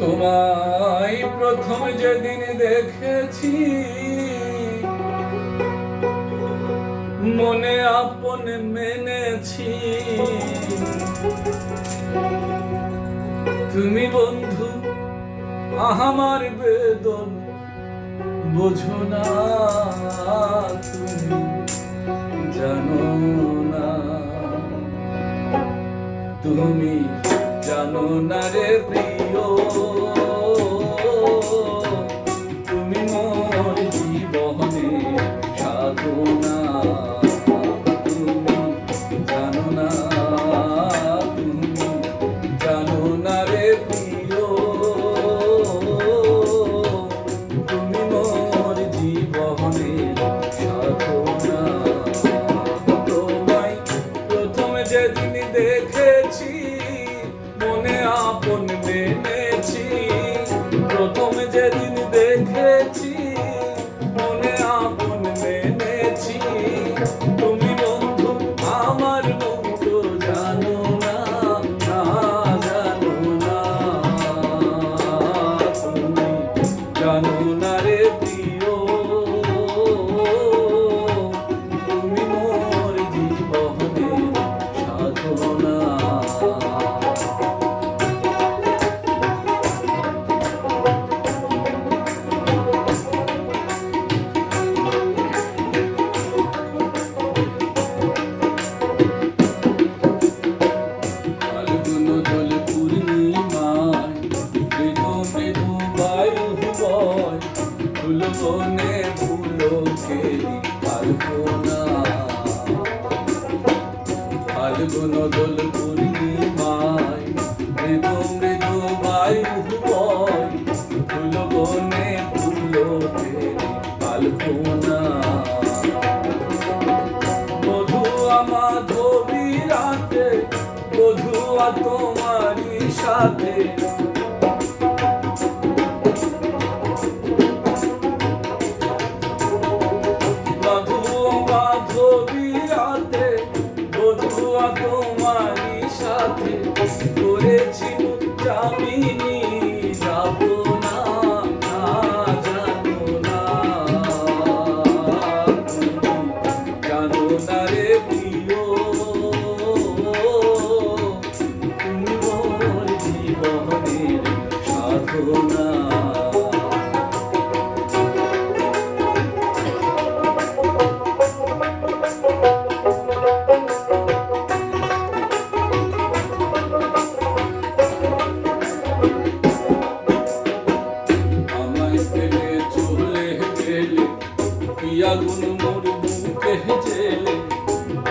তোমায় প্রথম যেদিন দেখেছি মনে আপন মেনেছি, তুমি বন্ধু আমার বেদন বোঝো না, তুমি জানো না, তুমি জানো না রে প্রিয়, তুমি মোর জীবনে সাধনা, তুমি জানো না, তুমি জানো না রে প্রিয়, তুমি মোর জীবনে সাধনা। তোমায় প্রথম যেদিন দেখেছি মনে আপন মেনেছি, প্রথম যেদিন দেখেছি মনে আপন মেনেছি, তুমি বন্ধু আমার বন্ধু জানো না, না জানো না, তুমি জানো না রে প্রিয়, তুমি মোর জীবনে সাধনা। ফুলবনে ফুলকেরি আলপনা, ফাল্গুন দোল পূর্ণিমায় মৃদু মৃদু বায়ু বয়, ফুলবনে ফুলকেরি আলপনা, বধুয়া মাধবী রাতে বধুয়া তোমারই সাথে, তোমারই সাথে করেছি জামিনী, যাবো না, না জানো না, তুমি জানো না রে প্রিয়, তুমি মোর জীবনের সাধনা। আগুন মোর বুকে জেলে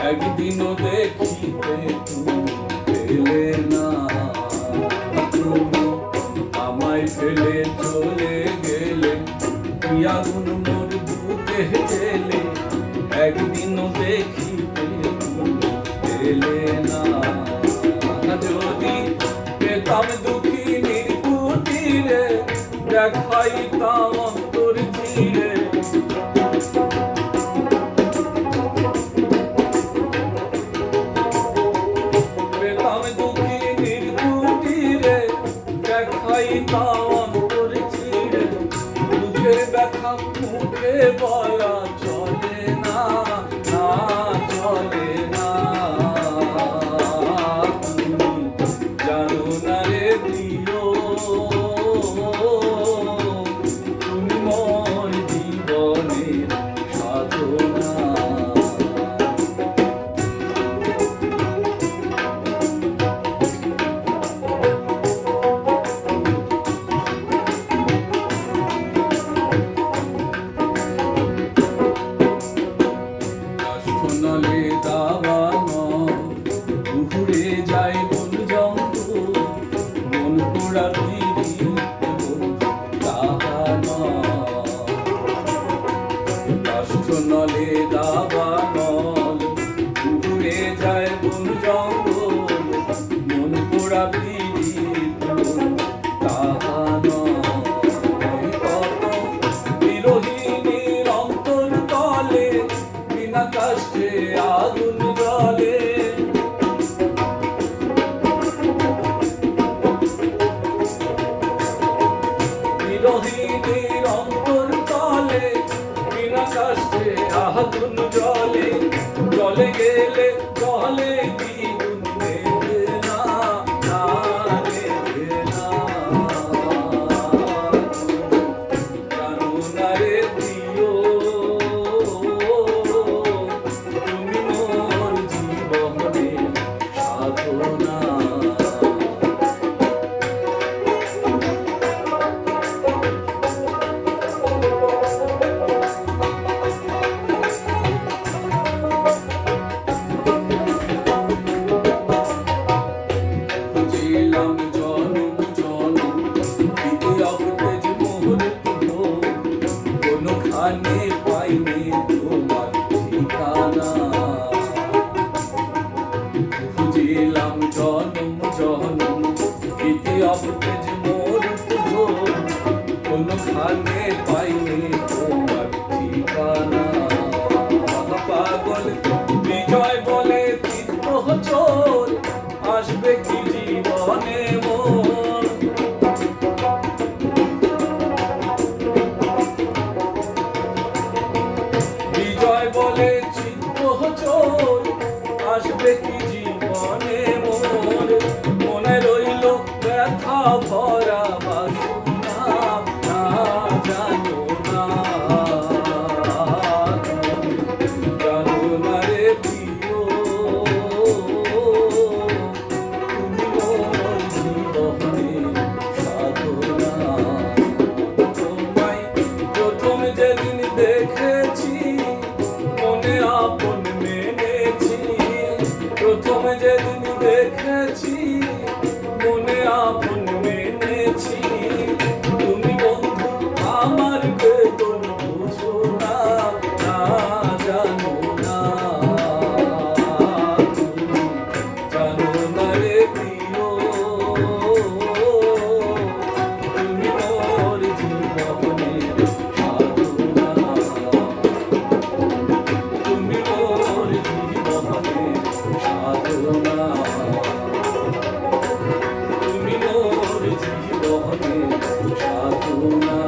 একদিনও দেখিতে তুমি পেলে না, তুমি আমায় ফেলে চলে গেলে, আগুন মোর বুকে জেলে একদিনও দেখিতে তুমি পেলে না, যদি পেতাম দুঃখিনীর কুটিরে দেখাইতাম অন্তর চিরে, মুখে ব্যথা মুখে বলা চলে না, না চলে না, তুমি জানো না রে প্রিয়, তুমি মোর জীবনের সাধনা। নলে দাবানো ঘুরে যায় বন জঙ্গল, মন পোড়া পিড়ি দাবানো, রাষ্ট্র নলে দাবানো ঘুরে যায় বন জঙ্গল, মন পোড়া পিড়ি দাবানো, কত বিরোহিনীর অন্তর তলে বিনা কষ্টে আগুন জ্বলে, ভরা বাসনা না জানো না জানো না রে প্রিয় তুমি মোর জীবনের সাধনা তোমায় প্রথম যেদিন দেখেছি মনে আপন মেনেছি প্রথম যেদিন দেখেছি মনে আপন মেনেছি তুমি বন্ধু আমার বেদন বুঝো না না জানো না তুমি জানো না রে প্রিয় তুমি মোর জীবনের সাধনা তুমি মোর জীবনের সাধনা তুমি মোর জীবনের সাধনা